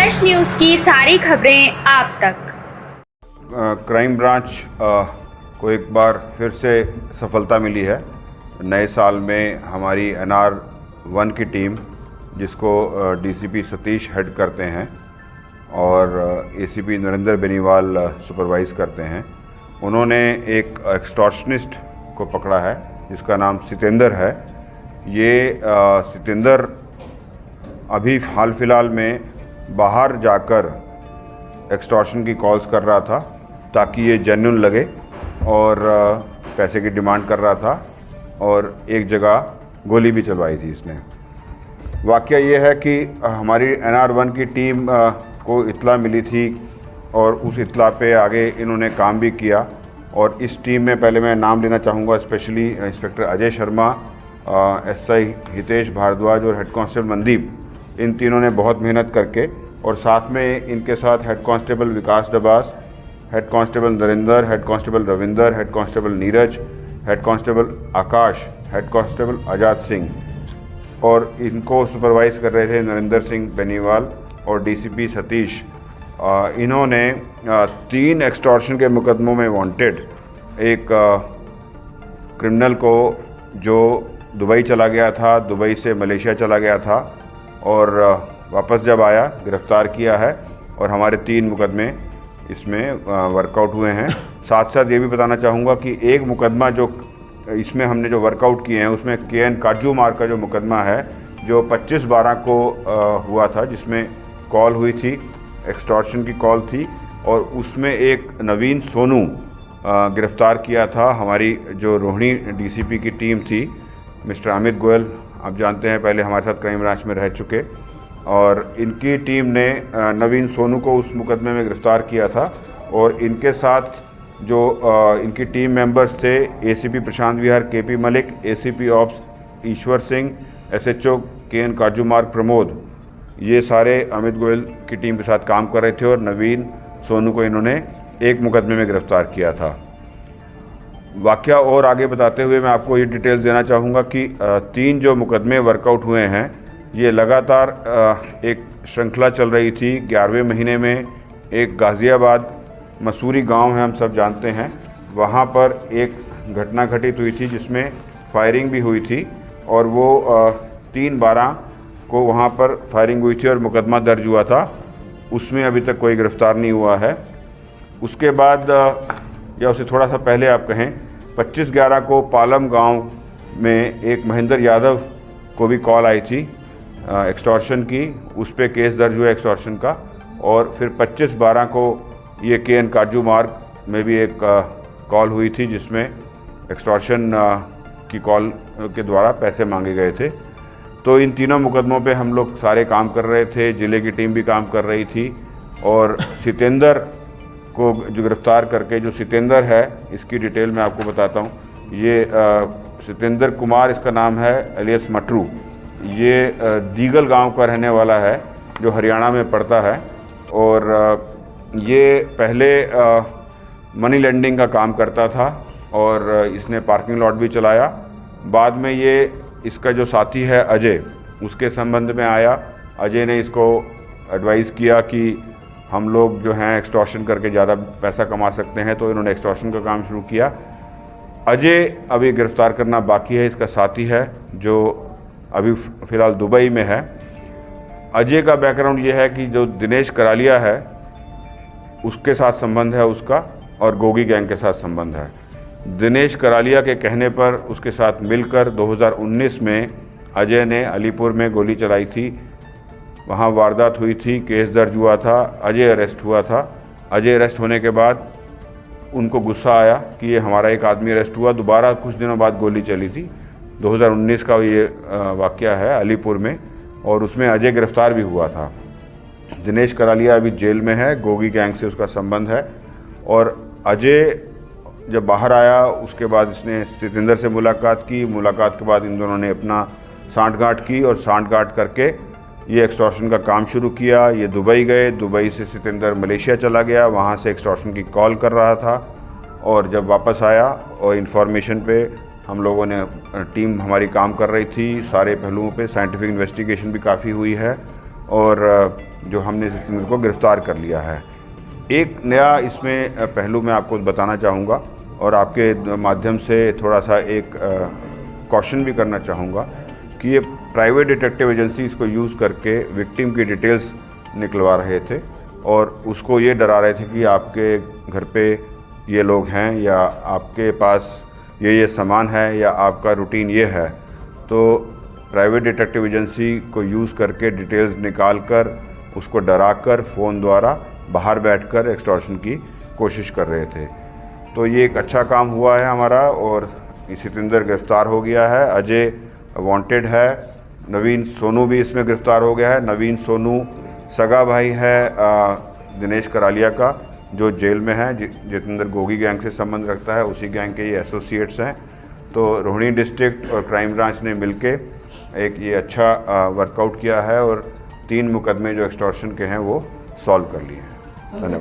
Fresh news की सारी खबरें आप तक। क्राइम ब्रांच को एक बार फिर से सफलता मिली है। नए साल में हमारी NR1 की टीम, जिसको DCP सतीश हेड करते हैं और ACP नरेंद्र बेनीवाल सुपरवाइज़ करते हैं, उन्होंने एक एक्सटॉर्शनिस्ट को पकड़ा है जिसका नाम सितेंद्र है। ये सितेंद्र अभी हाल फिलहाल में बाहर जाकर एक्सटॉर्शन की कॉल्स कर रहा था ताकि ये जेन्युइन लगे और पैसे की डिमांड कर रहा था और एक जगह गोली भी चलवाई थी इसने। वाक़या ये है कि हमारी NR1 की टीम को इत्तला मिली थी और उस इत्तला पे आगे इन्होंने काम भी किया। और इस टीम में पहले मैं नाम लेना चाहूँगा, specially inspector Ajay Sharma, SI Hitesh Bhardwaj और हेड कांस्टेबल मनदीप। इन तीनों ने बहुत मेहनत करके, और साथ में इनके साथ head constable Vikas Dabas, head constable Narendra, head constable Ravinder, head constable Neeraj, head constable Akash, head constable Azad Singh, और इनको सुपरवाइज़ कर रहे थे नरेंद्र सिंह बेनीवाल और DCP सतीश। इन्होंने 3 एक्सटॉर्शन के मुकदमों में वांटेड एक क्रिमिनल को, जो दुबई चला गया था, दुबई से मलेशिया चला गया था और वापस जब आया गिरफ़्तार किया है, और हमारे 3 मुकदमे इसमें वर्कआउट हुए हैं। साथ साथ ये भी बताना चाहूँगा कि एक मुकदमा जो इसमें हमने जो वर्कआउट किए हैं उसमें KN काजूमार का जो मुकदमा है, जो 25/12 को हुआ था, जिसमें कॉल हुई थी, एक्सटॉर्शन की कॉल थी, और उसमें एक नवीन सोनू गिरफ़्तार किया था। हमारी जो रोहिणी DCP की टीम थी, मिस्टर अमित गोयल, आप जानते हैं, पहले हमारे साथ क्राइम ब्रांच में रह चुके, और इनकी टीम ने नवीन सोनू को उस मुकदमे में गिरफ़्तार किया था। और इनके साथ जो इनकी टीम मेंबर्स थे, ACP प्रशांत विहार KP Malik, ACP ops Ishwar Singh, SHO KN काजूमार Pramod, ये सारे अमित गोयल की टीम के साथ काम कर रहे थे और नवीन सोनू को इन्होंने एक मुकदमे में गिरफ़्तार किया था। वाक़या और आगे बताते हुए मैं आपको ये डिटेल्स देना चाहूँगा कि 3 जो मुकदमे वर्कआउट हुए हैं, ये लगातार एक श्रृंखला चल रही थी। 11वें महीने में एक गाज़ियाबाद मसूरी गांव है, हम सब जानते हैं, वहाँ पर एक घटना घटित हुई थी जिसमें फायरिंग भी हुई थी, और वो 3/12 को वहाँ पर फायरिंग हुई थी और मुकदमा दर्ज हुआ था। उसमें अभी तक कोई गिरफ़्तार नहीं हुआ है। उसके बाद, या उससे थोड़ा सा पहले आप कहें, 25/11 को पालम गांव में एक महेंद्र यादव को भी कॉल आई थी एक्सटॉर्शन की, उस पर केस दर्ज हुआ एक्सटॉर्शन का। और फिर 25/12 को ये KN काजूमार में भी एक कॉल हुई थी जिसमें एक्सटॉर्शन की कॉल के द्वारा पैसे मांगे गए थे। तो इन तीनों मुकदमों पे हम लोग सारे काम कर रहे थे, ज़िले की टीम भी काम कर रही थी। और सितेंद्र को जो गिरफ़्तार करके, जो सितेंद्र है, इसकी डिटेल मैं आपको बताता हूँ। ये सितेंद्र कुमार इसका नाम है, एलियस मटरू। ये दीगल गांव का रहने वाला है जो हरियाणा में पड़ता है, और ये पहले मनी लेंडिंग का काम करता था और इसने पार्किंग लॉट भी चलाया। बाद में ये इसका जो साथी है अजय, उसके संबंध में आया। अजय ने इसको एडवाइस किया कि हम लोग जो हैं एक्सटॉर्शन करके ज़्यादा पैसा कमा सकते हैं, तो इन्होंने एक्सटॉर्शन का काम शुरू किया। अजय अभी गिरफ़्तार करना बाकी है, इसका साथी है जो अभी फ़िलहाल दुबई में है। अजय का बैकग्राउंड ये है कि जो दिनेश करालिया है उसके साथ संबंध है उसका, और गोगी गैंग के साथ संबंध है। दिनेश करालिया के कहने पर उसके साथ मिलकर 2019 में अजय ने अलीपुर में गोली चलाई थी। वहाँ वारदात हुई थी, केस दर्ज हुआ था, अजय अरेस्ट हुआ था। अजय अरेस्ट होने के बाद उनको गुस्सा आया कि ये हमारा एक आदमी अरेस्ट हुआ। दोबारा कुछ दिनों बाद गोली चली थी। 2019 का ये वाक़या है अलीपुर में, और उसमें अजय गिरफ़्तार भी हुआ था। दिनेश करालिया अभी जेल में है, गोगी गैंग से उसका संबंध है। और अजय जब बाहर आया उसके बाद इसने सितेंद्र से मुलाकात की। मुलाकात के बाद इन दोनों ने अपना सांठगांठ की, और सांठगांठ करके ये एक्सटॉर्शन का काम शुरू किया। ये दुबई गए, दुबई से सितेंद्र मलेशिया चला गया, वहाँ से एक्सटॉर्शन की कॉल कर रहा था, और जब वापस आया और इन्फॉर्मेशन पे हम लोगों ने, टीम हमारी काम कर रही थी सारे पहलुओं पे, साइंटिफिक इन्वेस्टिगेशन भी काफ़ी हुई है, और जो हमने जितेंद्र को गिरफ़्तार कर लिया है। एक नया इसमें पहलू मैं आपको बताना चाहूँगा और आपके माध्यम से थोड़ा सा एक कॉशन भी करना चाहूँगा कि ये प्राइवेट डिटेक्टिव एजेंसीज़ को यूज़ करके विक्टिम की डिटेल्स निकलवा रहे थे और उसको ये डरा रहे थे कि आपके घर पे ये लोग हैं या आपके पास ये सामान है या आपका रूटीन ये है। तो प्राइवेट डिटेक्टिव एजेंसी को यूज़ करके डिटेल्स निकाल कर उसको डरा कर फ़ोन द्वारा बाहर बैठकर एक्सटॉर्शन की कोशिश कर रहे थे। तो ये एक अच्छा काम हुआ है हमारा और जितेंद्र गिरफ़्तार हो गया है। अजय वांटेड है। नवीन सोनू भी इसमें गिरफ़्तार हो गया है। नवीन सोनू सगा भाई है दिनेश करालिया का, जो जेल में है। जितेंद्र गोगी गैंग से संबंध रखता है, उसी गैंग के ये एसोसिएट्स हैं। तो रोहिणी डिस्ट्रिक्ट और क्राइम ब्रांच ने मिलके एक ये अच्छा वर्कआउट किया है और 3 मुकदमे जो एक्सटॉर्शन के हैं वो सॉल्व कर लिए हैं। धन्यवाद।